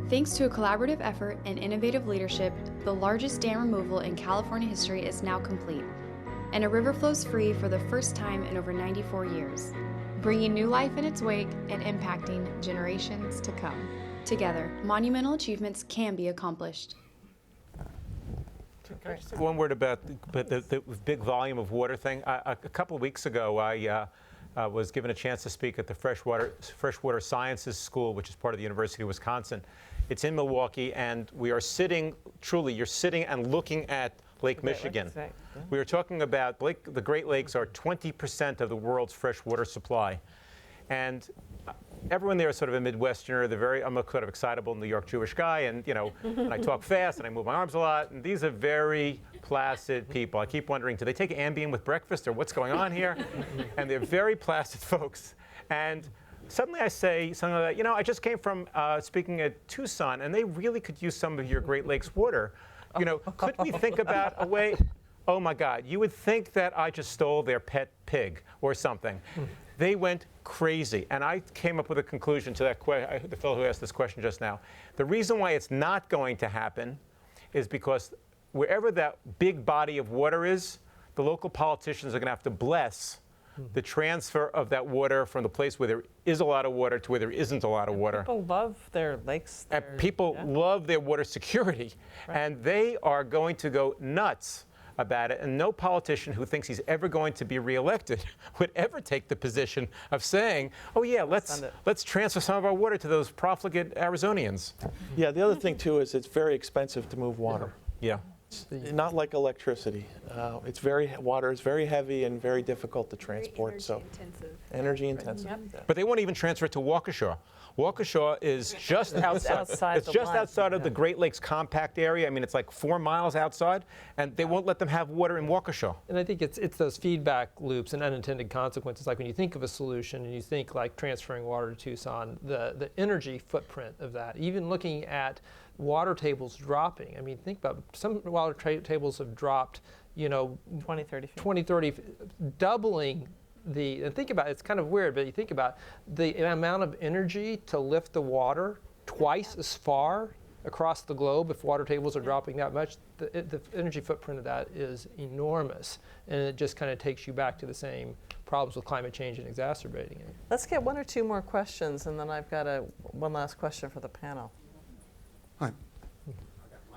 L: Thanks to a collaborative effort and innovative leadership, the largest dam removal in California history is now complete, and a river flows free for the first time in over 94 years, bringing new life in its wake and impacting generations to come. Together, monumental achievements can be accomplished.
D: One word about the big volume of water thing. A couple of weeks ago, I was given a chance to speak at the Freshwater Sciences School, which is part of the University of Wisconsin. It's in Milwaukee, and we are sitting, truly, you're sitting and looking at Lake Michigan. We were talking about the Great Lakes are 20% of the world's freshwater supply. And everyone there is sort of a Midwesterner. I'm a kind of excitable New York Jewish guy, and and I talk fast and I move my arms a lot. And these are very placid people. I keep wondering, do they take Ambien with breakfast or what's going on here? And they're very placid folks. And suddenly I say something like that, I just came from speaking at Tucson, and they really could use some of your Great Lakes water. Could we think about a way? Oh my God, you would think that I just stole their pet pig or something. They went crazy, and I came up with a conclusion to that the fellow who asked this question just now. The reason why it's not going to happen is because wherever that big body of water is, the local politicians are going to have to bless the transfer of that water from the place where there is a lot of water to where there isn't a lot of water.
A: People love their lakes.
D: And people love their water security, and they are going to go nuts about it, and no politician who thinks he's ever going to be reelected would ever take the position of saying, oh yeah, let's transfer some of our water to those profligate Arizonians.
E: Yeah, the other thing too is it's very expensive to move water.
D: Yeah.
E: Not like electricity. Water is very heavy and very difficult to transport. Energy intensive.
A: Yep.
D: But they won't even transfer it to Waukesha. Waukesha is just outside. Outside of the Great Lakes compact area. I mean, it's like 4 miles outside, and they won't let them have water in Waukesha.
F: And I think it's those feedback loops and unintended consequences. Like when you think of a solution and you think like transferring water to Tucson, the energy footprint of that, even looking at water tables dropping. I mean, think about some water tables have dropped,
A: 20, 30 feet.
F: 20, 30, doubling and think about it, it's kind of weird, but you think about the amount of energy to lift the water twice as far across the globe if water tables are dropping that much. The energy footprint of that is enormous, and it just kind of takes you back to the same problems with climate change and exacerbating it.
A: Let's get 1 or 2 more questions, and then I've got one last question for the panel.
J: Hi.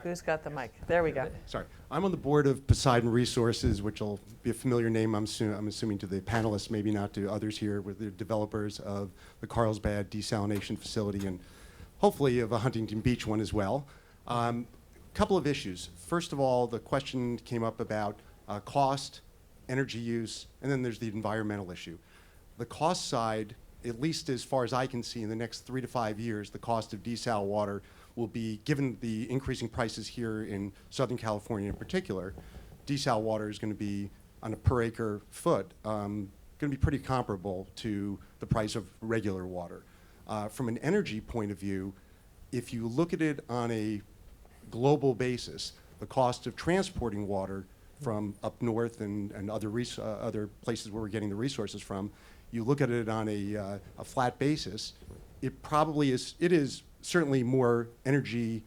A: Who's got the mic? There we go.
J: Sorry. I'm on the board of Poseidon Resources, which will be a familiar name, I'm assuming, to the panelists, maybe not to others here. We're the developers of the Carlsbad desalination facility and hopefully of a Huntington Beach one as well. Couple of issues. First of all, the question came up about cost, energy use, and then there's the environmental issue. The cost side, at least as far as I can see, in the next 3 to 5 years, the cost of desal water will be, given the increasing prices here in Southern California in particular, desal water is going to be, on a per acre foot, going to be pretty comparable to the price of regular water. From an energy point of view, if you look at it on a global basis, the cost of transporting water from up north and other places where we're getting the resources from, you look at it on a flat basis, it is certainly more energy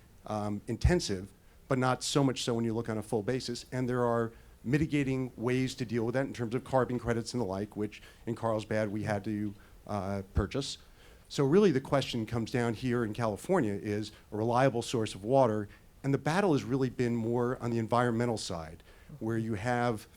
J: intensive, but not so much so when you look on a full basis. And there are mitigating ways to deal with that in terms of carbon credits and the like, which in Carlsbad we had to purchase. So really the question comes down here in California is a reliable source of water, and the battle has really been more on the environmental side, where you have,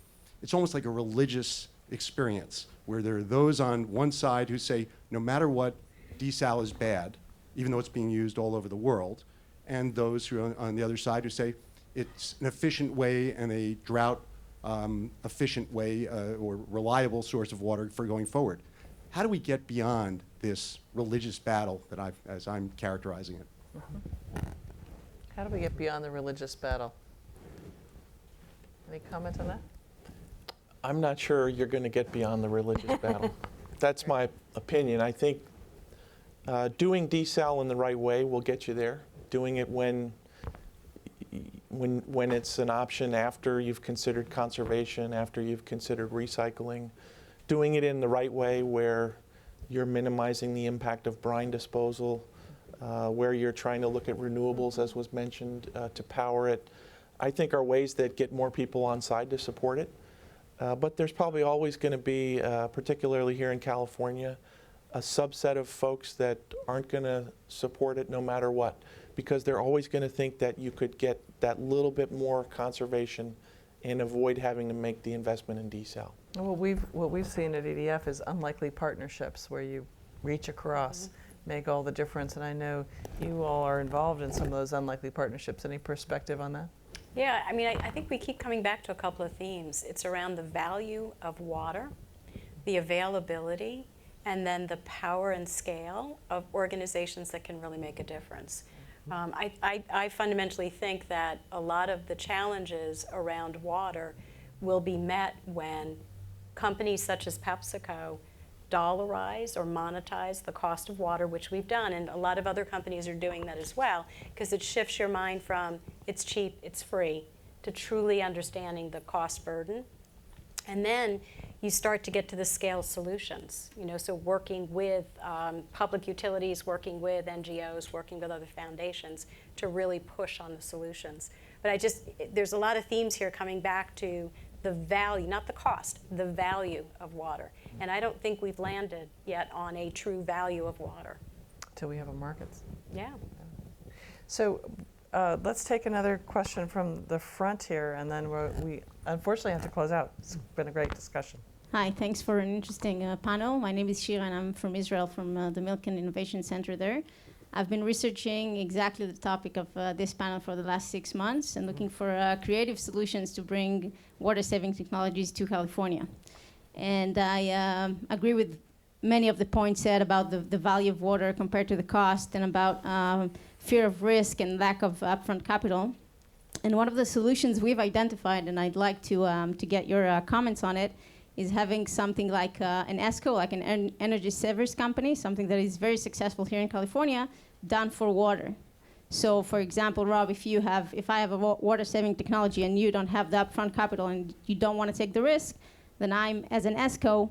J: it's almost like a religious experience where there are those on one side who say, no matter what, desal is bad, even though it's being used all over the world, and those who are on the other side who say it's an efficient way and a drought efficient way or reliable source of water for going forward. How do we get beyond this religious battle that as I'm characterizing it?
A: How do we get beyond the religious battle? Any comment on that?
E: I'm not sure you're going to get beyond the religious battle. That's my opinion. I think doing desal in the right way will get you there. Doing it when it's an option after you've considered conservation, after you've considered recycling. Doing it in the right way where you're minimizing the impact of brine disposal, where you're trying to look at renewables, as was mentioned, to power it, I think are ways that get more people on side to support it. But there's probably always going to be, particularly here in California, a subset of folks that aren't going to support it no matter what, because they're always going to think that you could get that little bit more conservation and avoid having to make the investment in desal.
A: Well, what we've seen at EDF is unlikely partnerships where you reach across, make all the difference, and I know you all are involved in some of those unlikely partnerships. Any perspective on that?
B: Yeah, I mean, I think we keep coming back to a couple of themes. It's around the value of water, the availability, and then the power and scale of organizations that can really make a difference. I fundamentally think that a lot of the challenges around water will be met when companies such as PepsiCo dollarize or monetize the cost of water, which we've done, and a lot of other companies are doing that as well, because it shifts your mind from it's cheap, it's free, to truly understanding the cost burden. And then you start to get to the scale solutions, so working with public utilities, working with NGOs, working with other foundations to really push on the solutions. But there's a lot of themes here coming back to the value, not the cost, the value of water. And I don't think we've landed yet on a true value of water.
A: Till we have a markets.
B: Yeah.
A: So let's take another question from the front here, and then we unfortunately have to close out. It's been a great discussion.
M: Hi, thanks for an interesting panel. My name is Shira, and I'm from Israel, from the Milk and Innovation Center there. I've been researching exactly the topic of this panel for the last 6 months and looking for creative solutions to bring water-saving technologies to California. And I agree with many of the points said about the value of water compared to the cost, and about fear of risk and lack of upfront capital. And one of the solutions we've identified, and I'd like to get your comments on it, is having something like an ESCO, like an energy savers company, something that is very successful here in California, done for water. So for example, Rob, if I have a water saving technology and you don't have the upfront capital and you don't want to take the risk, then I'm, as an ESCO,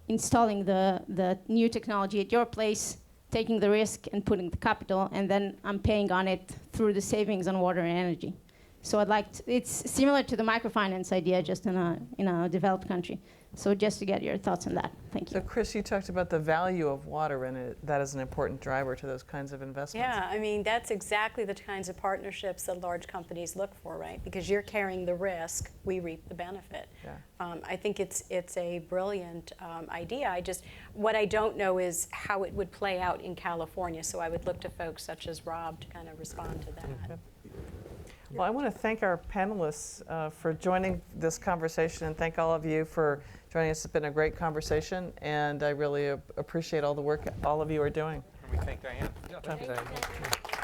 M: installing the new technology at your place, taking the risk and putting the capital, and then I'm paying on it through the savings on water and energy. So it's similar to the microfinance idea, just in a developed country. So just to get your thoughts on that. Thank you.
A: So Chris, you talked about the value of water, and that is an important driver to those kinds of investments.
B: Yeah, I mean, that's exactly the kinds of partnerships that large companies look for, right? Because you're carrying the risk, we reap the benefit.
A: Yeah.
B: I think it's a brilliant idea. What I don't know is how it would play out in California, so I would look to folks such as Rob to kind of respond to that.
A: Well, I want to thank our panelists for joining this conversation, and thank all of you for joining us. It's been a great conversation, and I really appreciate all the work all of you are doing.
D: And we thank Diane.
F: Yeah, thank you.